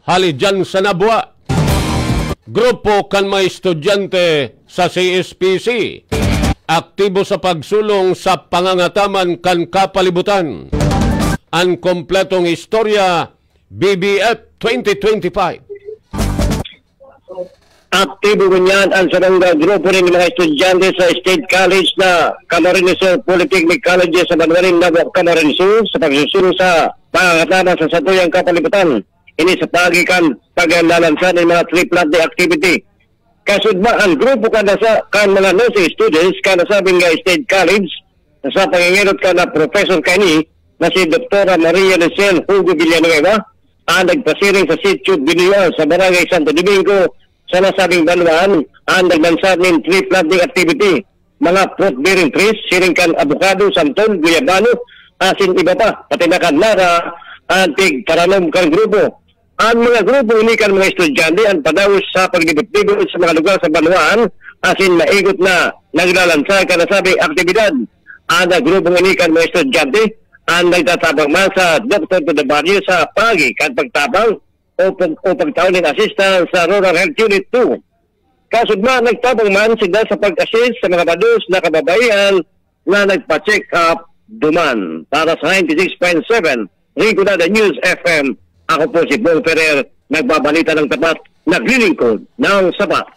hali dyan sa Nabwa. Grupo kan mga estudyante sa CSPC aktibo sa pagsulong sa pangangataman kan kapalibutan. Ang kompletong istorya BBF 2025. Aktibo ganyan ang sarangga grupo rin ng mga estudyante sa State College na Camarines Sur Polytechnic College sa Banwarin, Nabwa, Camarines Sur sa pagsusulong sa pangangataman sa satuyang kapalibutan. Ini sa pagikan paglalansan ng mga triplant activity. Kasud ba ang grupo kada sa kan mga nursing students kada sabing nga State College sa pangingilot ka na professor kani na si Dr. Maria Licel Hugo Villanueva ang nagpasiring sa sitio Binuya sa Barangay Santo Domingo sa nasabing Banwan ang naglansad ng tree planting activity. Mga fruit-bearing trees, siringkan avocado, santol, guyabano, asin iba pa, pati nakanara, antig paranom kan grupo. Ang mga grupo ini kan mga estudyante ang padawos sa paglibot-libot sa mga lugar sa Banwan, asin maigot na naglalansa ka nasabing aktibidad. Ang grupo ini kan mga estudyante ang nagtatabang man sa Doctor to the Barrio sa pagi kan pagtabang o pagtaon ng assistance sa Rural Health Unit 2. Kasud man nagtabang man sila sa pag-assist sa mga bados na kababayan na nagpa-check up duman. Para sa 96.7 Rinconada News FM, ako po si Paul Ferrer, nagbabalita ng tapat, naglilingkod ng sapat.